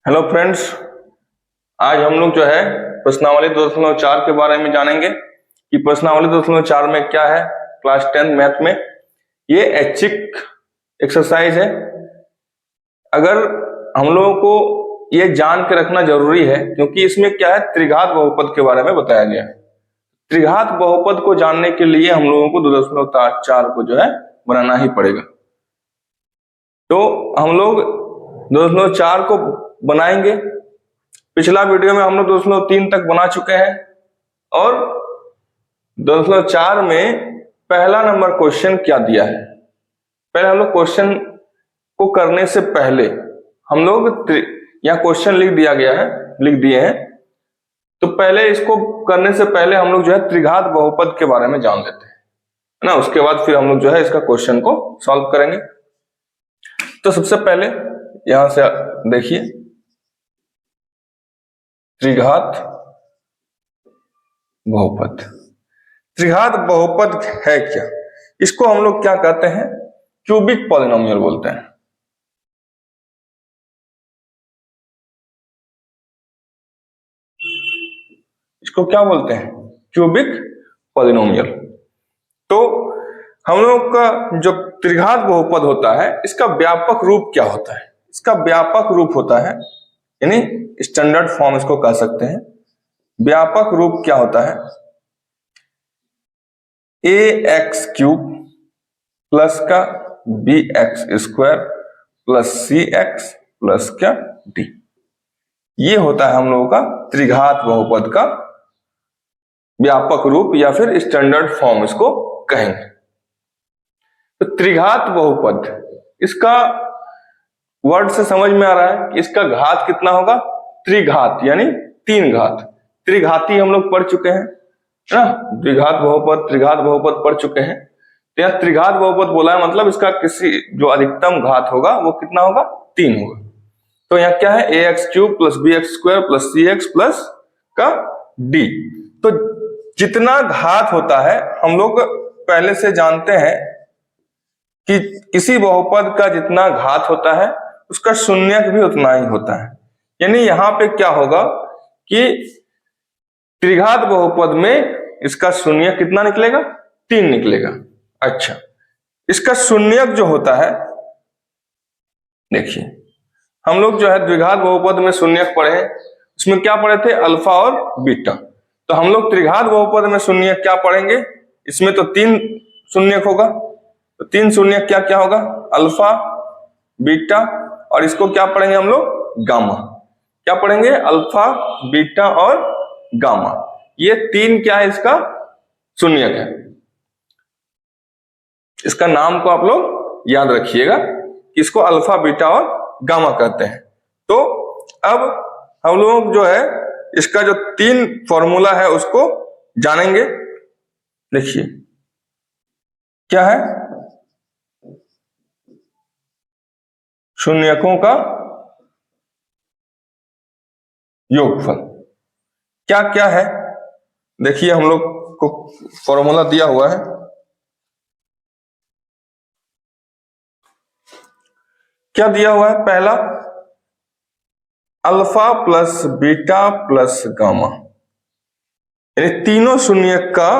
Hello friends, आज हम लोग जो है प्रश्नावली 2.4 के बारे में जानेंगे कि प्रश्नावली 2.4 में क्या है। क्लास 10 मैथ में ये ऐच्छिक एक्सरसाइज है। अगर हम लोगों को ये जान के रखना जरूरी है क्योंकि इसमें क्या है, त्रिघात बहुपद के बारे में बताया गया है। त्रिघात बहुपद को जानने के लिए हम लोगों को 2.4 को जो है बनाना ही पड़ेगा। तो हम लोग 2.4 को बनाएंगे। पिछला वीडियो में हम लोग 2.3 तक बना चुके हैं और 2.4 में पहला नंबर क्वेश्चन क्या दिया है। पहले हम लोग क्वेश्चन को करने से पहले हम लोग यहाँ क्वेश्चन लिख दिए हैं। तो पहले इसको करने से पहले हम लोग जो है त्रिघात बहुपद के बारे में जान लेते हैं, है ना। उसके बाद फिर हम लोग जो है इसका क्वेश्चन को सॉल्व करेंगे। तो सबसे पहले यहां से देखिए, त्रिघात बहुपद। त्रिघात बहुपद है क्या? इसको हम लोग क्या कहते हैं? क्यूबिक पॉलिनोमियल बोलते हैं। इसको क्या बोलते हैं? Cubic polynomial. तो हम लोग का जो त्रिघात बहुपद होता है इसका व्यापक रूप क्या होता है? इसका व्यापक रूप होता है, यानी स्टैंडर्ड फॉर्म इसको कह सकते हैं। व्यापक रूप क्या होता है? ax क्यूब प्लस का bx square plus cx plus क्या d। ये होता है हम लोगों का त्रिघात बहुपद का व्यापक रूप या फिर स्टैंडर्ड फॉर्म इसको कहेंगे। तो त्रिघात बहुपद, इसका वर्ड से समझ में आ रहा है कि इसका घात कितना होगा? त्रिघात यानी 3 घात। त्रिघाती हम लोग पढ़ चुके हैं, है ना। त्रिघात बहुपद पढ़ चुके हैं। तो यहाँ त्रिघात बहुपद बोला है, मतलब इसका किसी जो अधिकतम घात होगा वो कितना होगा? 3 होगा। तो यहाँ क्या है? ax cube plus bx square plus cx plus का d। तो जितना घात होता है हम लोग पहले से जानते हैं कि किसी बहुपद का जितना घात होता है उसका शून्यक भी उतना ही होता है। यानी यहाँ पे क्या होगा कि त्रिघात बहुपद में इसका शून्यक कितना निकलेगा? 3 निकलेगा। अच्छा, इसका शून्यक जो होता है, देखिए हम लोग जो है द्विघात बहुपद में शून्यक पढ़े हैं। उसमें क्या पढ़े थे? अल्फा और बीटा। तो हम लोग त्रिघात बहुपद में शून्यक क्या पढ़ेंगे? इसमें तो 3 शून्यक होगा। तो 3 शून्यक क्या क्या होगा? अल्फा, बीटा, और इसको क्या पढ़ेंगे हम लोग? गामा। क्या पढ़ेंगे? अल्फा, बीटा और गामा। ये 3 क्या है? इसका शून्यक है। इसका नाम को आप लोग याद रखिएगा कि इसको अल्फा, बीटा और गामा कहते हैं। तो अब हम लोग जो है इसका जो 3 फॉर्मूला है उसको जानेंगे। देखिए क्या है? शून्यकों का योगफल क्या क्या है? देखिए हम लोग को फॉर्मूला दिया हुआ है। क्या दिया हुआ है? पहला alpha plus beta plus gamma, यानी तीनों शून्यक का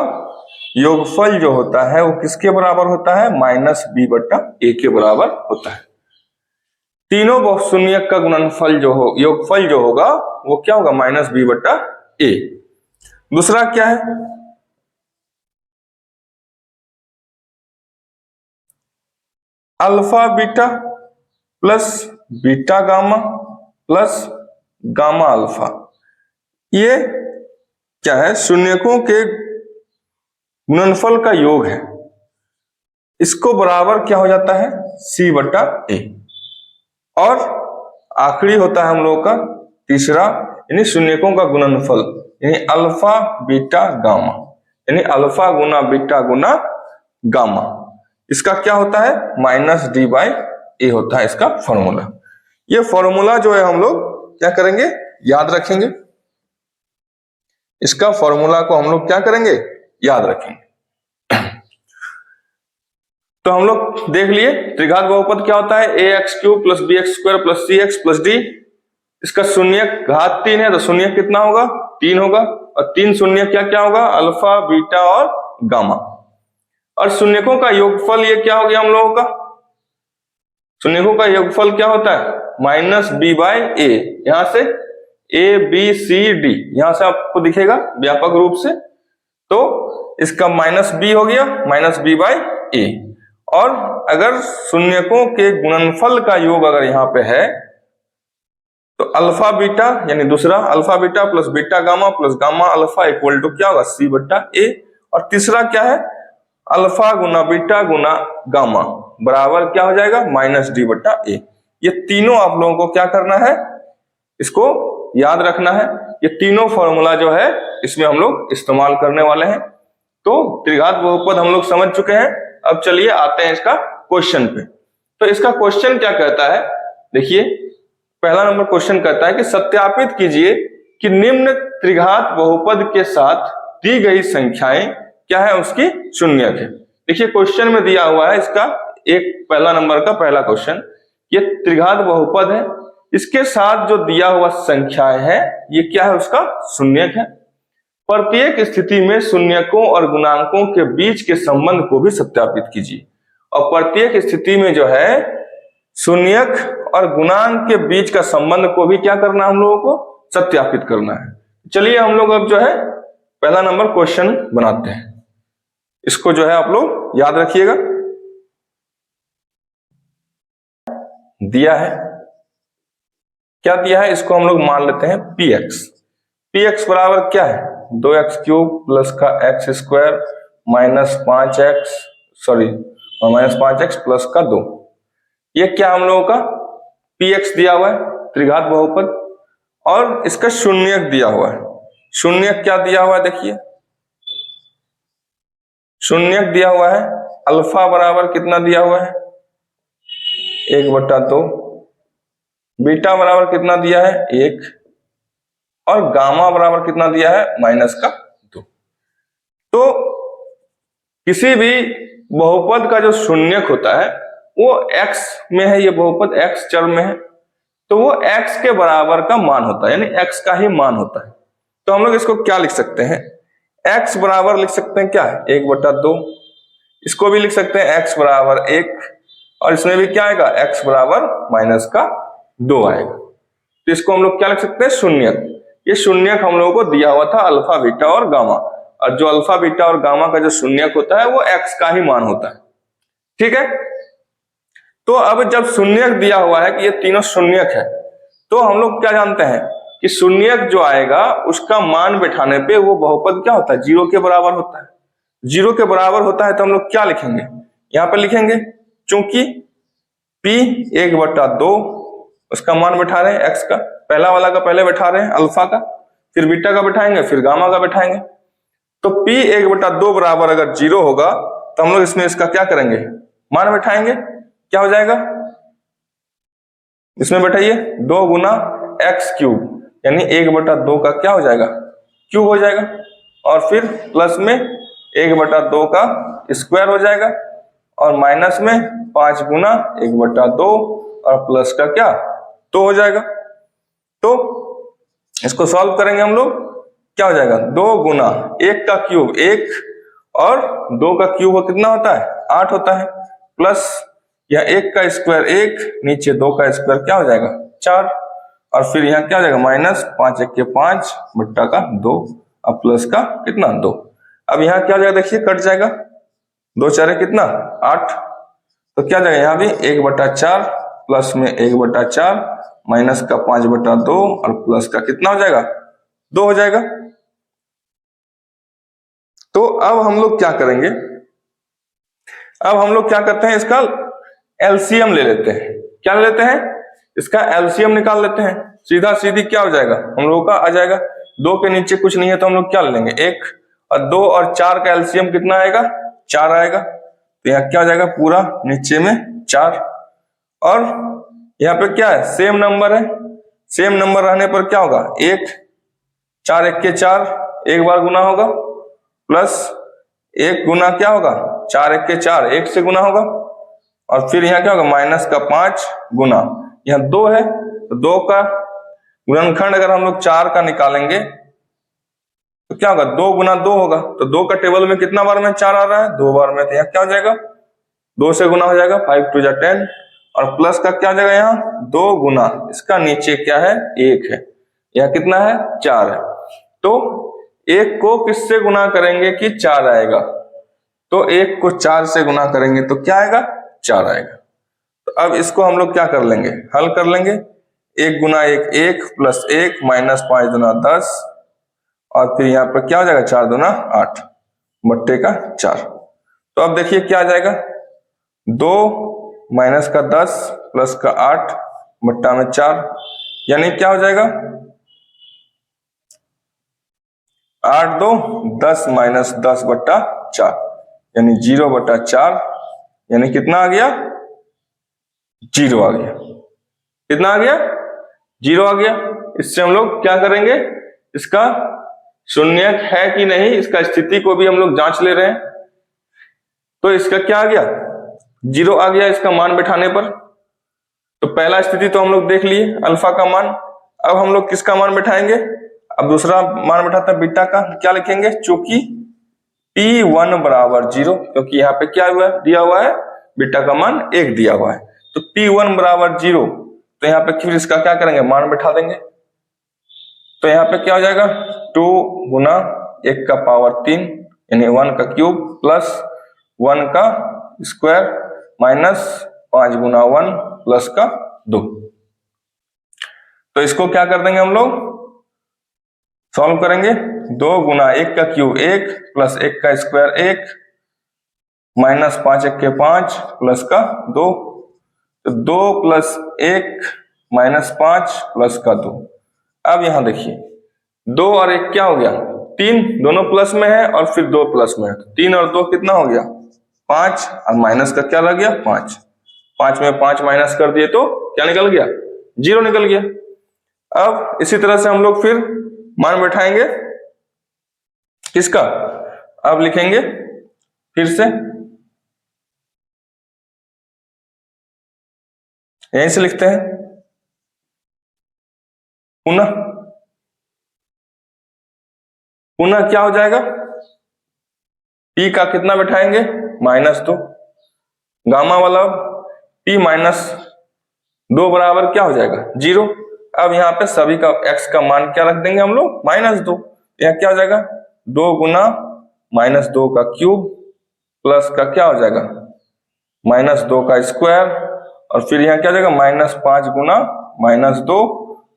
योगफल जो होता है वो किसके बराबर होता है? -b/a के बराबर होता है। तीनों शून्यक का गुणनफल जो हो, योगफल जो होगा वो क्या होगा? -b/a। दूसरा क्या है? Alpha beta plus beta gamma plus gamma alpha. ये क्या है? शून्यकों के गुणनफल का योग है। इसको बराबर क्या हो जाता है? c/a। और आखिरी होता है हम लोगों का तीसरा, यानी शून्यकों का गुणनफल, यानी अल्फा बीटा गामा, यानी अल्फा गुना बीटा गुना गामा। इसका क्या होता है? -d/a होता है इसका फॉर्मूला। ये फॉर्मूला जो है हम लोग क्या करेंगे? याद रखेंगे। इसका फॉर्मूला को हम लोग क्या करेंगे? याद रखेंगे। तो हम लोग देख लिए त्रिघात बहुपद क्या होता है? ax cube plus bx square plus cx plus d। इसका शून्यक घात 3 है तो शून्यक कितना होगा, 3 होगा। और 3 शून्यक क्या क्या होगा, अल्फा बीटा और गामा। और शून्यकों का योगफल ये क्या हो गया हम लोगों का, शून्यकों का योगफल क्या होता है, माइनस बी बाई ए। यहां से ए बी सी डी, यहां से आपको दिखेगा व्यापक रूप से, तो इसका माइनस बी हो गया, माइनस बी बाई ए। और अगर शून्यकों के गुणनफल का योग अगर यहाँ पे है तो अल्फा बीटा यानी दूसरा alpha beta plus beta gamma plus gamma alpha equal to क्या होगा, सी बट्टा ए। और तीसरा क्या है, अल्फा गुना बीटा गुना गामा बराबर क्या हो जाएगा, माइनस डी बट्टा ए। ये तीनों आप लोगों को क्या करना है, इसको याद रखना है। ये तीनों फॉर्मूला जो है इसमें हम लोग इस्तेमाल करने वाले हैं। तो त्रिघात बहुपद हम लोग समझ चुके हैं। अब चलिए आते हैं इसका क्वेश्चन पे। तो इसका क्वेश्चन क्या कहता है, देखिए पहला नंबर क्वेश्चन कहता है कि सत्यापित कीजिए कि निम्न त्रिघात बहुपद के साथ दी गई संख्याएं क्या है, उसकी शून्यक है। देखिए क्वेश्चन में दिया हुआ है इसका एक पहला नंबर का पहला क्वेश्चन, ये त्रिघात बहुपद है, इसके साथ जो दिया हुआ संख्याएं है ये क्या है, उसका शून्यक है। प्रत्येक स्थिति में शून्यकों और गुणांकों के बीच के संबंध को भी सत्यापित कीजिए। और प्रत्येक स्थिति में जो है शून्यक और गुणांक के बीच का संबंध को भी क्या करना है, हम लोगों को सत्यापित करना है। चलिए हम लोग अब जो है पहला नंबर क्वेश्चन बनाते हैं। इसको जो है आप लोग याद रखिएगा, दिया है क्या दिया है, इसको हम लोग मान लेते हैं पी एक्स। पी एक्स बराबर क्या है, 2x क्यूब प्लस का x square minus 5x plus का 2। ये क्या हम लोगों का पी एक्स दिया हुआ है त्रिघात बहुपद, और इसका शून्यक दिया हुआ है। शून्यक क्या दिया हुआ है, देखिए शून्यक दिया हुआ है अल्फा बराबर कितना दिया हुआ है, 1/2, बीटा बराबर कितना दिया है 1, और गामा बराबर कितना दिया है -2। तो किसी भी बहुपद का जो शून्यक होता है वो x में है, ये बहुपद x चर में है, तो वो x के बराबर का मान होता है, यानी x का ही मान होता है। तो हम लोग इसको क्या लिख सकते हैं, x बराबर लिख सकते हैं क्या है 1/2, इसको भी लिख सकते हैं x बराबर 1, और इसमें भी क्या आएगा x बराबर -2 आएगा। तो इसको हम लोग क्या लिख सकते हैं, शून्यक। ये शून्यक हम लोगों को दिया हुआ था अल्फा बीटा और गामा, और जो अल्फा बीटा और गामा का जो शून्यक होता है वो x का ही मान होता है, ठीक है। तो अब जब शून्यक दिया हुआ है कि ये तीनों शून्यक है, तो हम लोग क्या जानते हैं कि शून्यक जो आएगा उसका मान बैठाने पे वो बहुपद क्या होता है, 0 के बराबर होता है। 0 के बराबर होता है तो हम लोग क्या लिखेंगे, यहाँ पे लिखेंगे चूंकि p 1/2 उसका मान बैठा रहे हैं x का, पहला वाला का पहले बैठा रहे हैं अल्फा का, फिर बीटा का बैठाएंगे, फिर गामा का बैठाएंगे। तो p 1/2 बराबर अगर 0 होगा तो हम लोग इसमें इसका क्या करेंगे, मान बैठाएंगे, क्या हो जाएगा, इसमें बैठाइए 2 गुना एक्स क्यूब, यानी 1/2 का क्या हो जाएगा, क्यूब हो जाएगा, और फिर प्लस में 1/2 का स्क्वायर हो जाएगा, और माइनस में 5 गुना 1/2 और प्लस का क्या 2 हो जाएगा। तो इसको सॉल्व करेंगे हम लोग, क्या हो जाएगा 2 गुना 1 का क्यूब 1 और 2 का क्यूब कितना होता है 8 होता है, प्लस यह 1 का स्क्वायर 1, नीचे 2 का स्क्वायर क्या हो जाएगा 4, और फिर यहाँ क्या हो जाएगा -5 1 के 5 बट्टा का 2 और प्लस का कितना 2। अब यहाँ क्या हो जाएगा, देखिए कट जाएगा, 2 4 कितना 8, तो क्या जाएगा यहाँ भी 1/4 प्लस में 1/4 माइनस का 5/2 और प्लस का कितना हो जाएगा 2 हो जाएगा। तो अब हम लोग क्या करेंगे, अब हम लोग क्या करते हैं, इसका एलसीएम ले लेते हैं। क्या ले लेते हैं, इसका एलसीएम निकाल लेते हैं। सीधा सीधी क्या हो जाएगा हम लोगों का आ जाएगा, 2 के नीचे कुछ नहीं है तो हम लोग क्या ले लेंगे 1, और 2 और 4 का एलसीएम कितना आएगा 4 आएगा, तो यहाँ क्या हो जाएगा पूरा नीचे में 4, और यहाँ पे क्या है सेम नंबर है, सेम नंबर रहने पर क्या होगा 1 4 1 के 4 एक बार गुना होगा, प्लस 1 गुना क्या होगा 4 1 के 4 1 से गुना होगा, और फिर यहाँ क्या होगा -5 गुना यहाँ 2 है तो 2 का गुणनखंड अगर हम लोग 4 का निकालेंगे तो क्या होगा, 2 गुना 2 होगा, तो 2 का टेबल में कितना बार में 4 आ रहा है, 2 बार में, तो यहाँ क्या हो जाएगा 2 से गुना हो जाएगा, 5 2 जा 10, और प्लस का क्या हो जाएगा यहाँ 2 गुना इसका नीचे क्या है 1 है, यहाँ कितना है 4 है, तो 1 को किससे गुना करेंगे कि 4 आएगा, तो 1 को 4 से गुना करेंगे तो क्या आएगा 4 आएगा। तो अब इसको हम लोग क्या कर लेंगे, हल कर लेंगे, 1 गुना 1 1 प्लस 1 माइनस 5 दुना 10, और फिर यहाँ पर क्या हो जाएगा 4 दुना 8 बट्टे का 4। तो अब देखिए क्या आ जाएगा, 2 माइनस का 10 प्लस का 8 बट्टा में 4, यानी क्या हो जाएगा 8 2 10 माइनस 10 बट्टा 4, यानी 0 बट्टा 4, यानी कितना आ गया 0 आ गया, कितना आ गया 0 आ गया। इससे हम लोग क्या करेंगे, इसका शून्यक है कि नहीं इसका स्थिति को भी हम लोग जांच ले रहे हैं, तो इसका क्या आ गया 0 आ गया इसका मान बैठाने पर। तो पहला स्थिति तो हम लोग देख लिए अल्फा का मान, अब हम लोग किसका मान बैठाएंगे, अब दूसरा मान बैठाते हैं बीटा का, क्या लिखेंगे, चूंकि P1 बराबर 0, क्योंकि यहाँ पे क्या हुआ दिया हुआ है बीटा का मान 1 दिया हुआ है, तो P1 बराबर 0, तो यहाँ पे फिर इसका क्या करेंगे मान बैठा देंगे, तो यहाँ पे क्या हो जाएगा 2 गुना 1 का पावर 3 यानी 1 का क्यूब प्लस 1 का स्क्वायर माइनस 5 गुना 1 प्लस का 2। तो इसको क्या कर देंगे हम लोग सॉल्व करेंगे, 2 गुना 1 का क्यूब 1 प्लस 1 का स्क्वायर 1 माइनस 5 1 के 5 प्लस का 2, तो 2 प्लस 1 माइनस 5 प्लस का 2। अब यहां देखिए 2 और 1 क्या हो गया 3, दोनों प्लस में है और फिर 2 प्लस में है, 3 और 2 कितना हो गया 5, और माइनस का क्या लग गया 5, 5 में 5 माइनस कर दिए तो क्या निकल गया 0 निकल गया। अब इसी तरह से हम लोग फिर मान बैठाएंगे किसका, अब लिखेंगे फिर से यहीं से लिखते हैं पुनः क्या हो जाएगा, P का कितना बैठाएंगे -2, गामा वाला P माइनस 2 बराबर क्या हो जाएगा 0। अब यहाँ पे सभी का x का मान क्या रख देंगे हम लोग -2, यहाँ क्या हो जाएगा 2 गुना -2 का क्यूब प्लस का क्या हो जाएगा -2 का स्क्वायर, और फिर यहाँ क्या हो जाएगा -5 गुना -2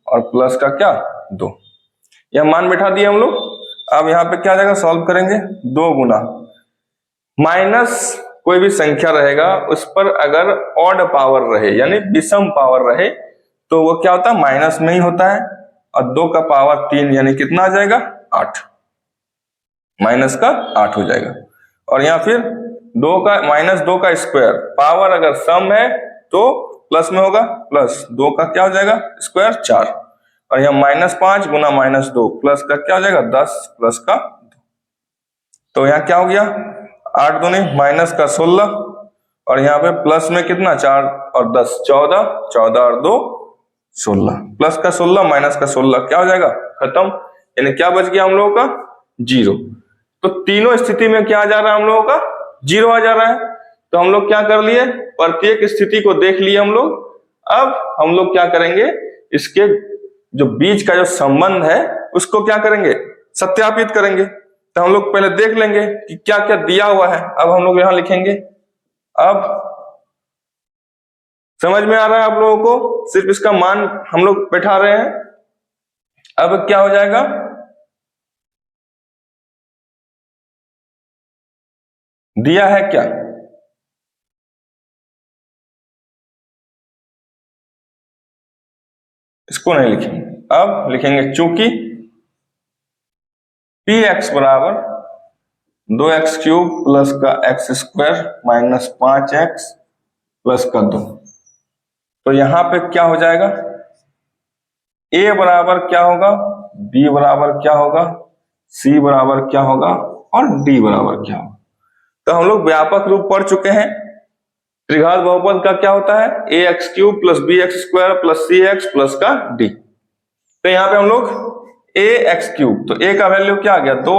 और प्लस का क्या 2, यह मान बैठा दिए हम लोग। अब यहाँ पे क्या जाएगा सॉल्व करेंगे, 2 गुना माइनस कोई भी संख्या रहेगा उस पर अगर ऑड पावर रहे यानी विषम पावर रहे तो वो क्या होता है माइनस में ही होता है, और 2 का पावर 3 यानी कितना आ जाएगा 8, माइनस का 8 हो जाएगा। और यहाँ फिर 2 का -2 का स्क्वायर, पावर अगर सम है तो प्लस में होगा, प्लस 2 का क्या हो जाएगा स्क्वायर 4, और यहाँ -5 गुना -2 प्लस का क्या हो जाएगा 10 प्लस का 2, तो यहाँ क्या हो गया 8 दूनी माइनस का 16, और यहाँ पे प्लस में कितना 4 और 10 14, 14 और 2 16, प्लस का 16 माइनस का 16 क्या हो जाएगा खत्म, यानी क्या बच गया हम लोगों का 0। तो तीनों स्थिति में क्या आ जा रहा है हम लोगों का 0 आ जा रहा है। तो हम लोग क्या कर लिए प्रत्येक स्थिति को देख लिए हम लोग, अब हम लोग क्या करेंगे इसके जो बीच का जो संबंध है उसको क्या करेंगे सत्यापित करेंगे। तो हम लोग पहले देख लेंगे कि क्या क्या दिया हुआ है, अब हम लोग यहां लिखेंगे। अब समझ में आ रहा है आप लोगों को, सिर्फ इसका मान हम लोग बैठा रहे हैं। अब क्या हो जाएगा दिया है क्या, इसको नहीं लिखेंगे, अब लिखेंगे चूंकि px बराबर 2x क्यूब प्लस का x square minus 5x plus का 2, तो यहां पे क्या हो जाएगा a बराबर क्या होगा, b बराबर क्या होगा, c बराबर क्या होगा और d बराबर क्या होगा। तो हम लोग व्यापक रूप पढ़ चुके हैं त्रिघात बहुपद का क्या होता है ax cube plus bx square plus cx plus का d। तो यहाँ पे हम लोग ए एक्स क्यूब, तो ए का वैल्यू क्या आ गया 2,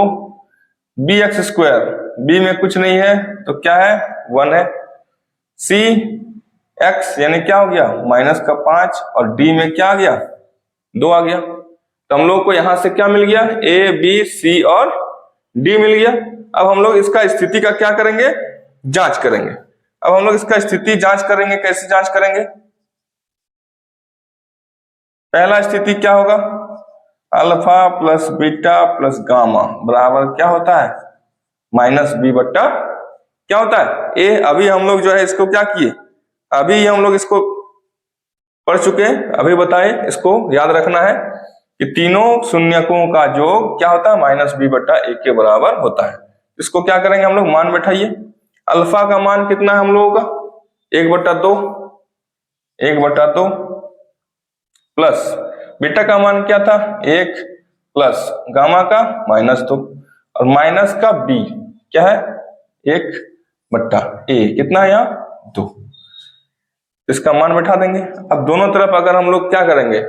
बी एक्स स्क्वायर, बी में कुछ नहीं है तो क्या है 1 है, सी एक्स यानी क्या हो गया -5, और डी में क्या आ गया 2 आ गया। तो हम लोग को यहां से क्या मिल गया, ए बी सी और डी मिल गया। अब हम लोग इसका स्थिति का क्या करेंगे, जांच करेंगे। अब हम लोग इसका स्थिति जांच करेंगे, कैसे जांच करेंगे, पहला स्थिति क्या होगा, alpha plus beta plus gamma बराबर क्या होता है -b बट्टा क्या होता है a। अभी हम लोग जो है इसको क्या किए, अभी हम लोग इसको पढ़ चुके हैं, अभी बताए, इसको याद रखना है कि तीनों शून्यकों का योग क्या होता है -b बट्टा a के बराबर होता है। इसको क्या करेंगे हम लोग, मान बैठाइए। अल्फा का मान कितना है हम लोगों का 1/2, 1/2 प्लस बीटा का मान क्या था 1 प्लस गामा का -2 और माइनस का b क्या है 1/a, कितना है यहाँ 2। इसका मान बैठा देंगे। अब दोनों तरफ अगर हम लोग क्या करेंगे,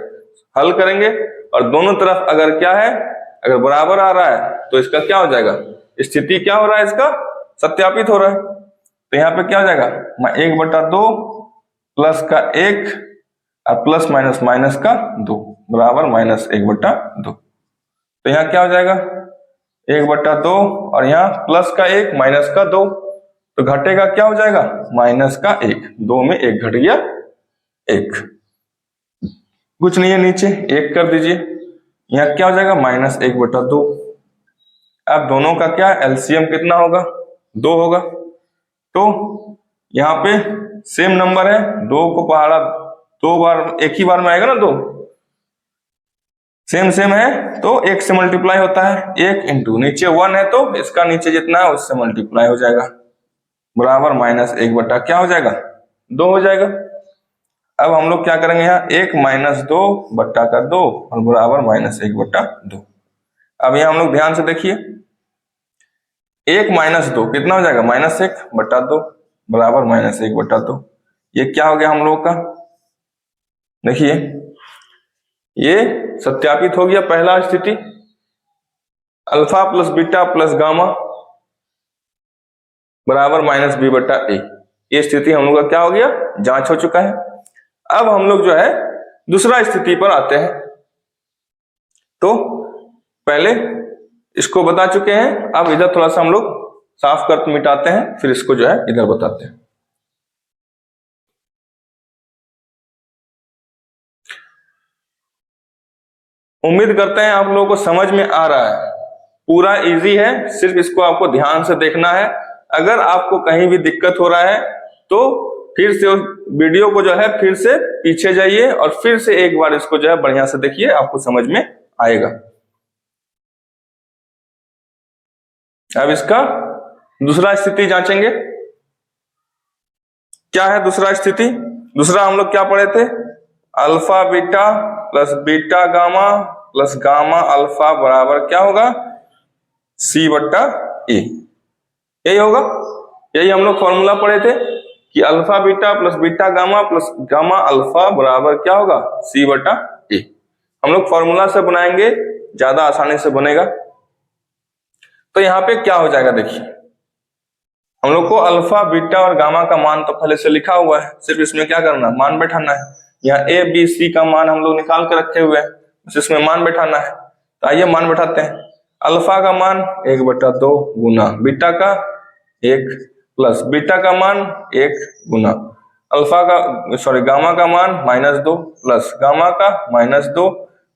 हल करेंगे, और दोनों तरफ अगर क्या है, अगर बराबर आ रहा है तो इसका क्या हो जाएगा, स्थिति क्या हो रहा है, इसका सत्यापित हो रहा है। तो यहाँ पे क्या हो जाएगा 1/2 प्लस का 1 और प्लस माइनस माइनस का 2 बराबर -1/2। तो यहाँ क्या हो जाएगा 1/2 और यहाँ प्लस का 1 माइनस का 2, तो घटेगा क्या हो जाएगा -1, 2 में 1 घट गया 1, कुछ नहीं है नीचे 1 कर दीजिए, यहाँ क्या हो जाएगा -1/2। अब दोनों का क्या एलसीएम कितना होगा 2 होगा, तो यहाँ पे सेम नंबर है, 2 को पहाड़ा 2 बार एक ही बार में आएगा ना, 2 सेम सेम है तो 1 से मल्टीप्लाई होता है, 1 इंटू नीचे 1 है तो इसका नीचे जितना है उससे मल्टीप्लाई हो जाएगा, बराबर -1 बटा क्या हो जाएगा 2 हो जाएगा। अब हम लोग क्या करेंगे यहाँ 1 -2 बट्टा का 2 और बराबर -1/2। अब यहाँ हम लोग ध्यान से देखिए 1 - 2 कितना हो जाएगा -1/2 बराबर -1/2। ये क्या हो गया हम लोग का, देखिए ये सत्यापित हो गया पहला स्थिति, alpha plus beta plus gamma बराबर -b/a। ये स्थिति हम लोग का क्या हो गया, जांच हो चुका है। अब हम लोग जो है दूसरा स्थिति पर आते हैं, तो पहले इसको बता चुके हैं, अब इधर थोड़ा सा हम लोग साफ कर मिटाते हैं, फिर इसको जो है इधर बताते हैं। उम्मीद करते हैं आप लोगों को समझ में आ रहा है, पूरा इजी है, सिर्फ इसको आपको ध्यान से देखना है। अगर आपको कहीं भी दिक्कत हो रहा है तो फिर से वीडियो को जो है फिर से पीछे जाइए और फिर से एक बार इसको जो है बढ़िया से देखिए, आपको समझ में आएगा। अब इसका दूसरा स्थिति जांचेंगे, क्या है दूसरा स्थिति, दूसरा हम लोग क्या पढ़े थे, alpha beta plus beta gamma plus gamma alpha बराबर क्या होगा c/a, यही होगा, यही हम लोग फॉर्मूला पढ़े थे कि alpha beta plus beta gamma plus gamma alpha बराबर क्या होगा c/a। हम लोग फॉर्मूला से बनाएंगे, ज्यादा आसानी से बनेगा। तो यहाँ पे क्या हो जाएगा, देखिए हम लोग को अल्फा बीटा और गामा का मान तो पहले से लिखा हुआ है, सिर्फ इसमें क्या करना है मान बैठाना है। यहाँ ए बी सी का मान हम लोग निकाल के रखे हुए हैं, बस इसमें मान बैठाना है। तो आइए मान बैठाते हैं, अल्फा का मान 1/2 गुना बीटा का 1 प्लस बीटा का मान 1 गुना अल्फा का गामा का मान -2 प्लस गामा का -2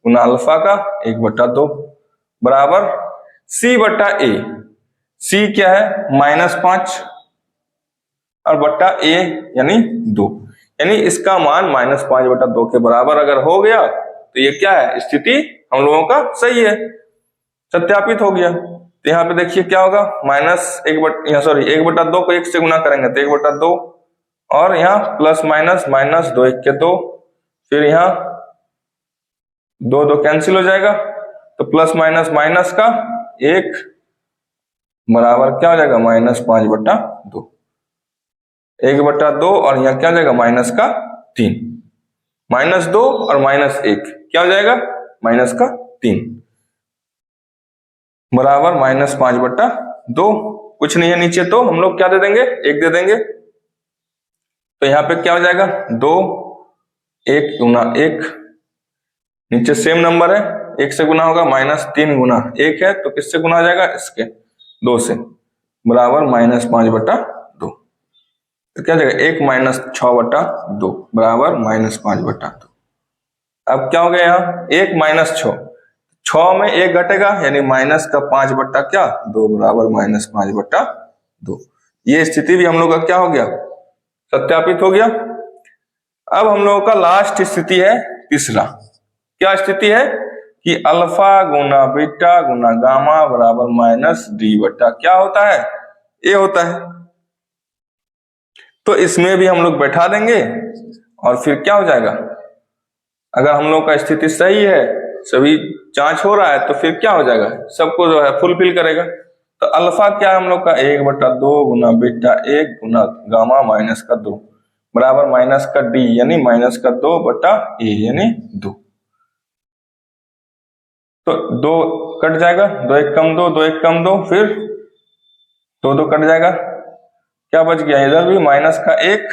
गुना अल्फा का 1/2 बराबर c/a। c क्या है -5 और बट्टा a यानी 2, यानी इसका मान -5/2 के बराबर अगर हो गया तो ये क्या है, स्थिति हम लोगों का सही है, सत्यापित हो गया। तो यहाँ पे देखिए क्या होगा, -1/2 को 1 से गुना करेंगे तो 1/2 और यहाँ प्लस माइनस -2 1 के 2, फिर यहाँ 2 कैंसिल हो जाएगा तो प्लस माइनस माइनस का 1 बराबर क्या हो जाएगा -5/2, 1/2 और यहाँ क्या हो जाएगा -3, -2 और -1 क्या हो जाएगा माइनस का 3 बराबर -5/2। कुछ नहीं है नीचे, तो हम लोग क्या दे देंगे, 1 दे देंगे। तो यहाँ पे क्या हो जाएगा, 2 1 गुना 1, नीचे सेम नंबर है, 1 से गुना होगा, -3 गुना 1 है, तो किससे गुना हो जाएगा, इसके 2 से, बराबर -5/2। तो क्या जाएगा, 1 - 6/2 बराबर -5/2। अब क्या हो गया यहाँ, 1 - 6, 6 में 1 घटेगा, यानी -5/2 बराबर -5/2। ये स्थिति भी हम लोग का क्या हो गया, सत्यापित हो गया। अब हम लोगों का लास्ट स्थिति है तीसरा। क्या स्थिति है कि अल्फा गुना बीटा गुना गामा बराबर -d/, क्या होता है, ये होता है। तो इसमें भी हम लोग बैठा देंगे और फिर क्या हो जाएगा, अगर हम लोग का स्थिति सही है, सभी जांच हो रहा है, तो फिर क्या हो जाएगा, सबको जो है फुलफिल करेगा। तो अल्फा क्या है हम लोग का, 1/2 गुना बीटा 1 गुना गामा -2 बराबर -d, यानी -2/a यानी 2। तो 2 कट जाएगा, 2 1 कम 2, 2 1 कम 2, फिर 2 2 कट जाएगा, क्या बच गया, इधर भी -1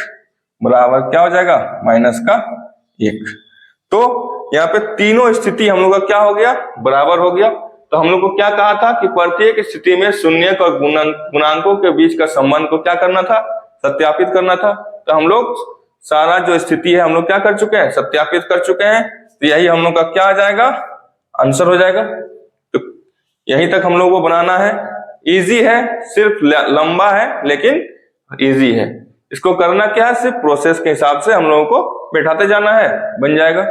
बराबर क्या हो जाएगा, -1। तो यहाँ पे तीनों स्थिति हम लोग का क्या हो गया, बराबर हो गया। तो हम लोग को क्या कहा था कि प्रत्येक स्थिति में शून्यक और गुणांकों के बीच का संबंध को क्या करना था, सत्यापित करना था। तो हम लोग सारा जो स्थिति है हम लोग क्या कर चुके हैं, सत्यापित कर चुके हैं। तो यही हम लोग का क्या आ जाएगा, आंसर हो जाएगा। तो यहीं तक हम लोग को बनाना है, इजी है, सिर्फ लंबा है लेकिन इजी है। इसको करना क्या है, सिर्फ प्रोसेस के हिसाब से हम लोगों को बैठाते जाना है, बन जाएगा।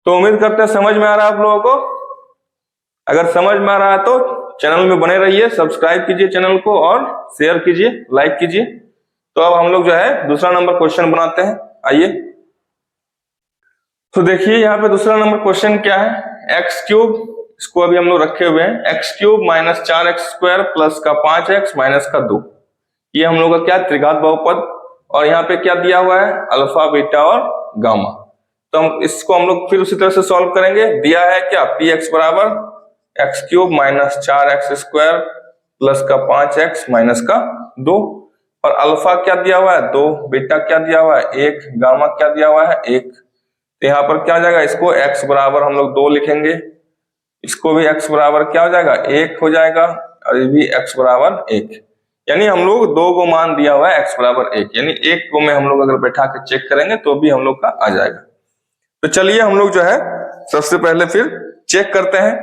तो उम्मीद करते हैं समझ में आ रहा है आप लोगों को। अगर समझ में आ रहा है तो चैनल में बने रहिए, सब्सक्राइब कीजिए चैनल को और शेयर कीजिए, लाइक कीजिए। तो अब हम लोग जो है दूसरा नंबर क्वेश्चन बनाते हैं, आइए। तो देखिए यहाँ पे दूसरा नंबर क्वेश्चन क्या है, x3, इसको अभी हम लोग रखे हुए हैं, x3 - 4x² प्लस का 5x माइनस का 2। ये हम लोग का क्या, त्रिघात बहुपद। और यहाँ पे क्या दिया हुआ है, अल्फा बीटा और गामा। तो हम लोग फिर उसी तरह से सॉल्व करेंगे। दिया है क्या, px बराबर x3 - 4x² प्लस का 5x माइनस का 2। और अल्फा क्या दिया हुआ है, 2, बीटा क्या दिया हुआ है, 1, गामा क्या दिया हुआ है, 1। तो यहाँ पर क्या हो जाएगा, इसको x बराबर हम लोग 2 लिखेंगे, इसको भी x बराबर क्या हो जाएगा, 1 हो जाएगा, और ये भी x बराबर 1। यानी हम लोग 2 को मान दिया हुआ है x बराबर 1, यानी 1 को में हम लोग अगर बैठा के चेक करेंगे तो भी हम लोग का आ जाएगा। तो चलिए हम लोग जो है सबसे पहले फिर चेक करते हैं।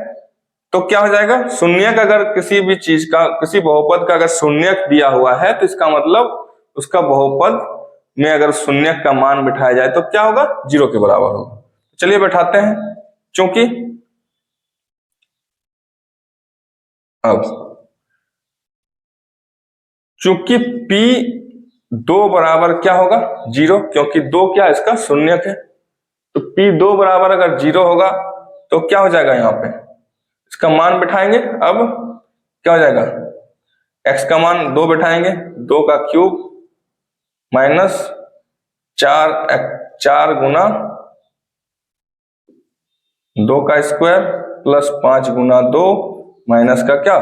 तो क्या हो जाएगा, शून्यक अगर किसी भी चीज का, किसी बहुपद का अगर शून्यक दिया हुआ है तो इसका मतलब उसका बहुपद में अगर शून्यक का मान बिठाया जाए तो क्या होगा, 0 के बराबर होगा। चलिए बैठाते हैं। क्योंकि चूंकि P2 बराबर क्या होगा, 0, क्योंकि 2 क्या इसका शून्यक है। तो P2 बराबर अगर 0 होगा तो क्या हो जाएगा, यहाँ पे इसका मान बिठाएंगे। अब क्या हो जाएगा, x का मान 2 बिठाएंगे, 2 का क्यूब माइनस 4 गुना 2 का स्क्वायर प्लस 5 गुना 2 माइनस का क्या,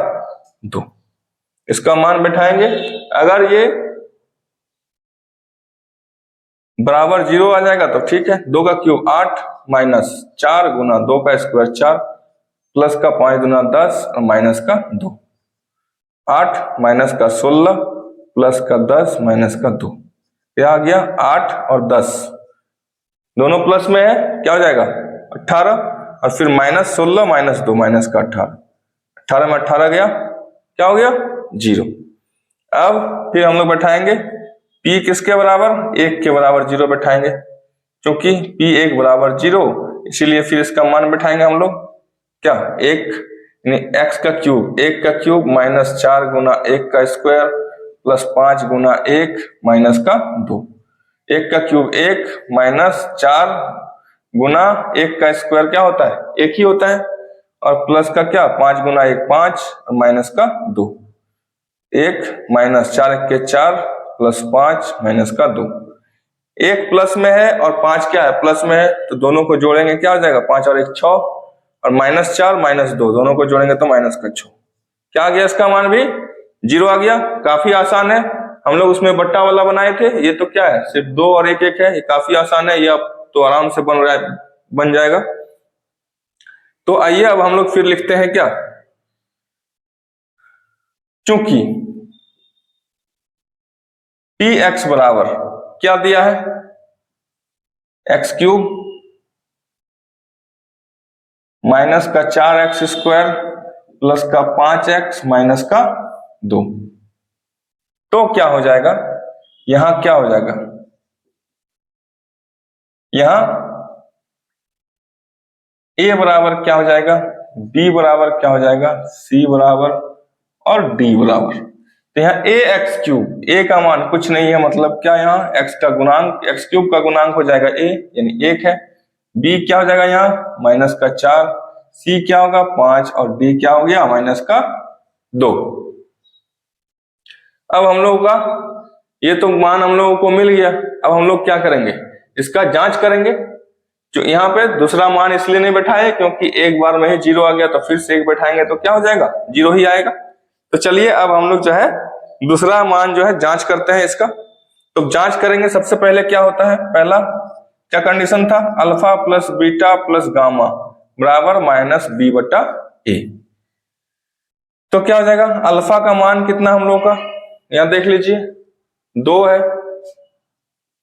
2। इसका मान बिठाएंगे। अगर ये बराबर 0 आ जाएगा तो ठीक है, 2 का क्यूब 8 माइनस 4 गुना 2 का स्क्वायर 4 प्लस का 5 गुना 10 और माइनस का 2, 8 माइनस का 16 प्लस का 10 माइनस का 2। क्या आ गया, 8 और 10 दोनों प्लस में है, क्या हो जाएगा 18, और फिर -16 माइनस 2 माइनस का 18, 18 में 18 गया, क्या हो गया 0। अब फिर हम लोग बैठाएंगे P किसके बराबर, 1 के बराबर 0 बैठाएंगे, क्योंकि P 1 बराबर 0, इसीलिए फिर इसका मान बैठाएंगे हम लोग क्या, 1 यानी x का क्यूब, 1 का क्यूब माइनस 4 गुना 1 का स्क्वायर प्लस 5 गुना 1 माइनस का 2। 1 का क्यूब 1 माइनस 4 गुना 1 का स्क्वायर क्या होता है, 1 ही होता है, और प्लस का क्या, 5 गुना 1 5 और माइनस का 2। 1 माइनस 4 1 के 4 प्लस 5 माइनस का 2। एक प्लस में है और 5 क्या है, प्लस में है, तो दोनों को जोड़ेंगे क्या हो जाएगा, 5 और 1 6, और -4 -2 दोनों को जोड़ेंगे तो -6। क्या आ गया, इसका मान भी 0 आ गया। काफी आसान है, हम लोग उसमें बट्टा वाला बनाए थे, ये तो क्या है, सिर्फ 2 और 1 1 है, ये काफी आसान है, ये अब तो आराम से बन जाएगा। तो आइए अब हम लोग फिर लिखते हैं क्या, चूंकि px बराबर क्या दिया है, x³ माइनस का 4x² प्लस का 5x माइनस का 2, तो क्या हो जाएगा, यहां क्या हो जाएगा, यहां a बराबर क्या हो जाएगा, b बराबर क्या हो जाएगा, c बराबर और d बराबर। तो यहाँ ax³, a का मान कुछ नहीं है, मतलब क्या, यहाँ x का गुणांक, x³ का गुणांक हो जाएगा a यानी 1 है, b क्या हो जाएगा यहाँ -4, c क्या होगा 5 और d क्या हो गया -2। अब हम लोगों का ये तो मान हम लोगों को मिल गया, अब हम लोग क्या करेंगे, इसका जांच करेंगे। जो यहाँ पे दूसरा मान इसलिए नहीं बैठाए क्योंकि एक बार में ही 0 आ गया, तो फिर से 1 बैठाएंगे तो क्या हो जाएगा, 0 ही आएगा। तो चलिए अब हम लोग जो है दूसरा मान जो है जांच करते हैं इसका। तो जांच करेंगे, सबसे पहले क्या होता है, पहला क्या कंडीशन था, alpha plus beta plus gamma बराबर -b/a। तो क्या हो जाएगा, अल्फा का मान कितना हम लोग का, यहां देख लीजिए 2 है,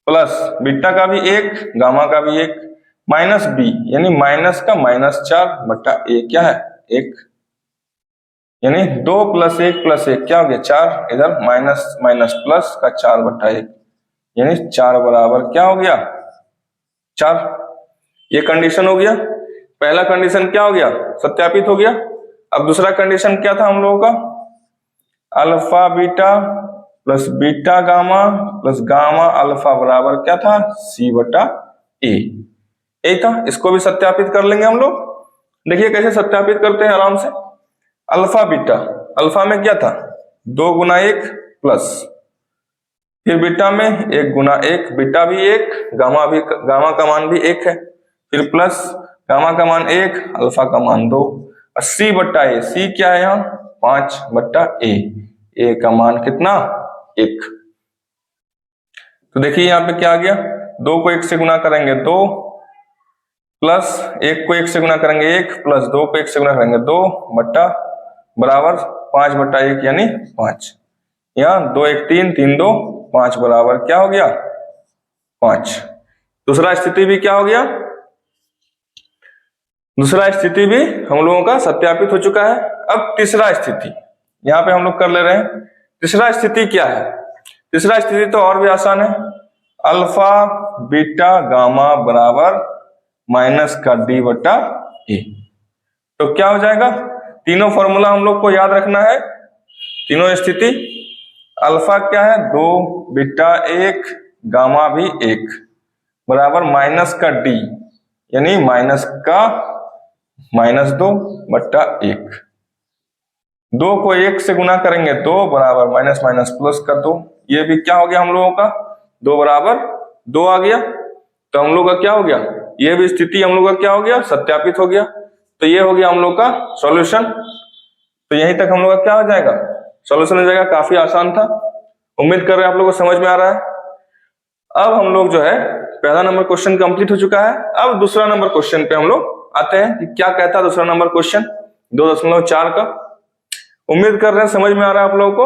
प्लस बीटा का भी 1, गामा का भी 1, माइनस b यानी माइनस का -4/a क्या है 1, यानी 2 + 1 + 1 क्या हो गया 4, इधर माइनस माइनस प्लस का 4/1 यानी 4 बराबर क्या हो गया 4। ये कंडीशन हो गया, पहला कंडीशन क्या हो गया, सत्यापित हो गया। अब दूसरा कंडीशन क्या था हम लोगों का, alpha beta plus beta gamma plus gamma alpha बराबर क्या था c/a, यही था। इसको भी सत्यापित कर लेंगे हम लोग। देखिए कैसे सत्यापित करते हैं आराम से। अल्फा बीटा, अल्फा में क्या था 2 × 1 प्लस, फिर बीटा में 1 × 1, बीटा भी 1, गामा का मान भी 1 है, फिर प्लस गामा का मान 1, अल्फा का मान 2, और c/a, c क्या है यहाँ 5/a, a का मान कितना 1। तो देखिए यहाँ पे क्या आ गया, 2 को 1 से गुणा करेंगे 2, प्लस 1 को 1 से गुणा करेंगे 1, प्लस 2 को 1 से गुणा करेंगे 2 बट्टा बराबर 5/1 यानी 5। यहाँ 2 1 3, 3 2 5 बराबर क्या हो गया 5। दूसरा स्थिति भी क्या हो गया, दूसरा स्थिति भी हम लोगों का सत्यापित हो चुका है। अब तीसरा स्थिति यहाँ पे हम लोग कर ले रहे हैं। तीसरा स्थिति क्या है, तीसरा स्थिति तो और भी आसान है, अल्फा बीटा गामा बराबर -d/a। तो क्या हो जाएगा, तीनों फॉर्मूला हम लोग को याद रखना है, तीनों स्थिति। अल्फा क्या है 2, बीटा 1, गामा भी 1 बराबर -d यानी -2/1। 2 को 1 से गुणा करेंगे 2 बराबर माइनस माइनस प्लस का 2, ये भी क्या हो गया हम लोगों का 2 बराबर 2 आ गया। तो हम लोग का क्या हो गया, ये भी स्थिति हम लोग का क्या हो गया सत्यापित हो गया। तो ये हो गया हम लोग का सॉल्यूशन। तो यहीं तक हम लोग का क्या हो जाएगा, सॉल्यूशन हो जाएगा। काफी आसान था, उम्मीद कर रहे हैं आप लोगों को समझ में आ रहा है। अब हम लोग जो है पहला नंबर क्वेश्चन कंप्लीट हो चुका है। अब दूसरा नंबर क्वेश्चन पे हम लोग आते हैं कि क्या कहता है दूसरा नंबर क्वेश्चन 2.4 का। उम्मीद कर रहे हैं समझ में आ रहा है आप लोगों को।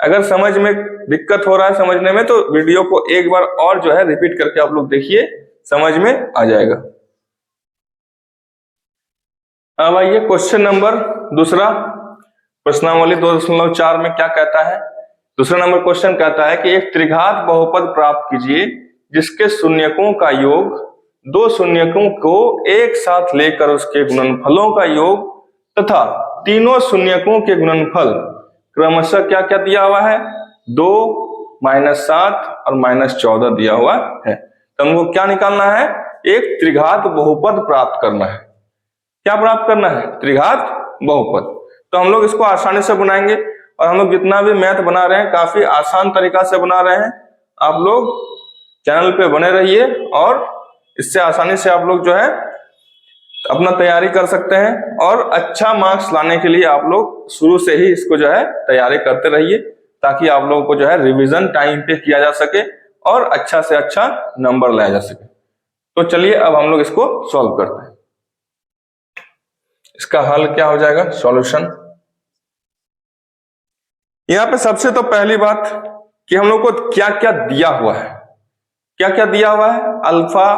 अगर समझ में दिक्कत हो रहा है समझने में, तो वीडियो को एक बार और जो है रिपीट करके आप लोग देखिए, समझ में आ जाएगा। अब आइए क्वेश्चन नंबर दूसरा, प्रश्नावली 2.4 में क्या कहता है। दूसरा नंबर क्वेश्चन कहता है कि एक त्रिघात बहुपद प्राप्त कीजिए जिसके शून्यकों का योग दो शून्यकों को एक साथ लेकर उसके गुणनफलों का योग तथा तीनों शून्यकों के गुणनफल क्रमशः क्या क्या दिया हुआ है 2, -7 और -14 दिया हुआ है। तो हमको क्या निकालना है, एक त्रिघात बहुपद प्राप्त करना है। क्या प्राप्त करना है, त्रिघात बहुपद। तो हम लोग इसको आसानी से बनाएंगे, और हम लोग जितना भी मैथ बना रहे हैं काफी आसान तरीका से बना रहे हैं। आप लोग चैनल पे बने रहिए और इससे आसानी से आप लोग जो है अपना तैयारी कर सकते हैं और अच्छा मार्क्स लाने के लिए आप लोग शुरू से ही इसको जो है तैयारी करते रहिए, ताकि आप लोगों को जो है रिवीजन टाइम पे किया जा सके और अच्छा से अच्छा नंबर लाया जा सके। तो चलिए अब हम लोग इसको सॉल्व करते हैं। इसका हल क्या हो जाएगा, सॉल्यूशन। यहां पे सबसे तो पहली बात कि हम लोग को क्या क्या दिया हुआ है, क्या क्या दिया हुआ है, alpha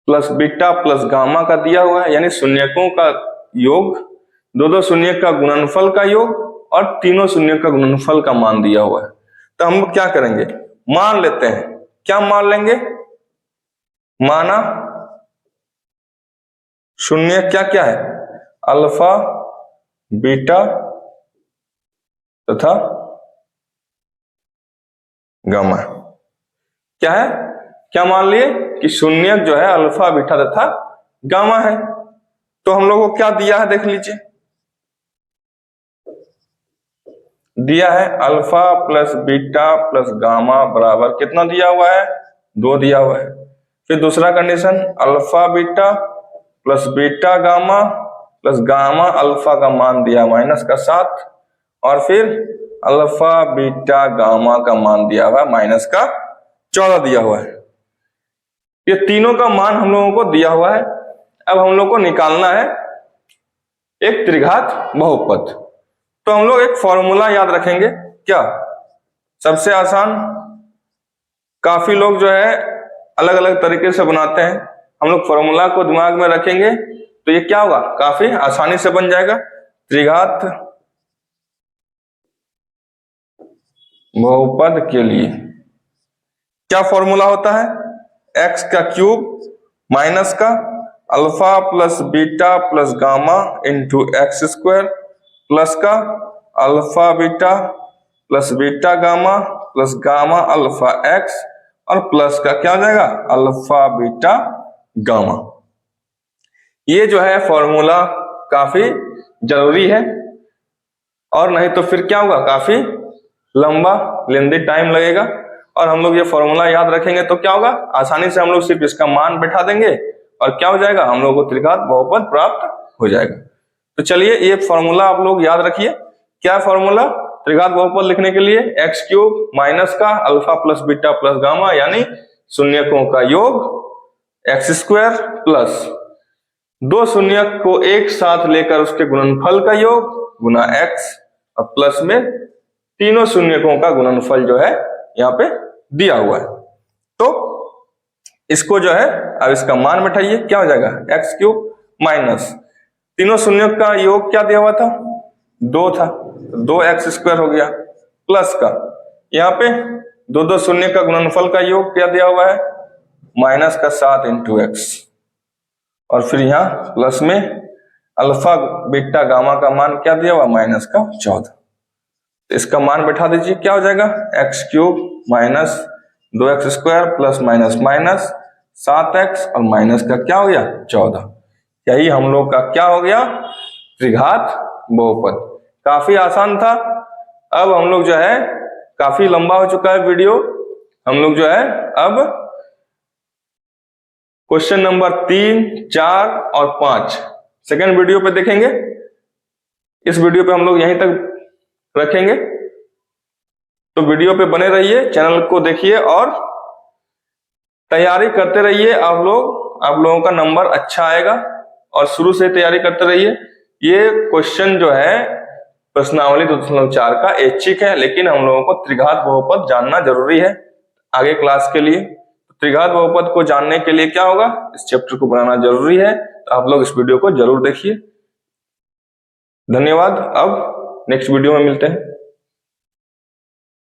plus beta plus gamma का दिया हुआ है, यानी शून्यकों का योग, दो शून्य का गुणनफल का योग और तीनों शून्य का गुणनफल का मान दिया हुआ है। तो हम क्या करेंगे, मान लेते हैं। क्या मान लेंगे, माना शून्य क्या क्या है, अल्फा बीटा तथा गामा। क्या है, क्या मान लिए कि शून्य जो है अल्फा बीटा तथा गामा है। तो हम लोग को क्या दिया है देख लीजिए, दिया है alpha plus beta plus gamma बराबर कितना दिया हुआ है, 2 दिया हुआ है। फिर दूसरा condition, alpha beta plus beta gamma plus gamma alpha का मान दिया -7 और फिर अल्फा बीटा गामा का मान दिया हुआ -14 दिया हुआ है। ये तीनों का मान हम लोगों को दिया हुआ है। अब हम लोग को निकालना है एक त्रिघात बहुपद। तो हम लोग एक फॉर्मूला याद रखेंगे। क्या, सबसे आसान, काफी लोग जो है अलग अलग तरीके से बनाते हैं, हम लोग फॉर्मूला को दिमाग में रखेंगे तो ये क्या होगा, काफी आसानी से बन जाएगा। त्रिघात बहुपद के लिए क्या फॉर्मूला होता है, x का क्यूब माइनस का alpha plus beta plus gamma into x square plus का alpha beta plus beta gamma plus gamma alpha x और प्लस का क्या हो जाएगा, अल्फा बीटा गामा। ये जो है फॉर्मूला काफी जरूरी है, और नहीं तो फिर क्या होगा, काफी लंबा लेंदी टाइम लगेगा। और हम लोग ये फॉर्मूला याद रखेंगे तो क्या होगा, आसानी से हम लोग सिर्फ इसका मान बैठा देंगे और क्या हो जाएगा, हम लोग को त्रिघात बहुपद प्राप्त हो जाएगा। तो चलिए ये फॉर्मूला आप लोग याद रखिए। क्या फॉर्मूला, त्रिघात बहुपद लिखने के लिए एक्स क्यूब माइनस का alpha plus beta plus gamma यानी शून्यकों का योग एक्स स्क्वायर प्लस 2 शून्य को एक साथ लेकर उसके गुणनफल का योग गुना एक्स और प्लस में तीनों शून्यकों का गुणनफल जो है यहाँ पे दिया हुआ है। तो इसको जो है अब इसका मान बैठाइए, क्या हो जाएगा, एक्स क्यूब माइनस तीनों शून्य का योग क्या दिया हुआ था, 2 था, 2x स्क्वायर हो गया प्लस का यहाँ पे 2 शून्य का गुणनफल का योग क्या दिया हुआ है, -7 इंटू एक्स और फिर यहाँ प्लस में अल्फा बीटा गामा का मान क्या दिया हुआ, -14। इसका मान बैठा दीजिए, क्या हो जाएगा, x cube minus 2x square plus minus minus 7x और माइनस का क्या हो गया 14। यही हम लोग का क्या हो गया, त्रिघात बहुपद। काफी आसान था। अब हम लोग जो है, काफी लंबा हो चुका है वीडियो, हम लोग जो है अब क्वेश्चन नंबर 3, 4 और 5 सेकेंड वीडियो पे देखेंगे। इस वीडियो पे हम लोग यहीं तक रखेंगे। तो वीडियो पे बने रहिए, चैनल को देखिए और तैयारी करते रहिए। आप लोगों का नंबर अच्छा आएगा और शुरू से तैयारी करते रहिए। ये क्वेश्चन जो है प्रश्नावली 2.4 का ऐच्छिक है, लेकिन हम लोगों को त्रिघात बहुपद जानना जरूरी है आगे क्लास के लिए। त्रिघात बहुपद को जानने के लिए क्या होगा, इस चैप्टर को बनाना जरूरी है। तो आप लोग इस वीडियो को जरूर देखिए। धन्यवाद। अब नेक्स्ट वीडियो में मिलते हैं।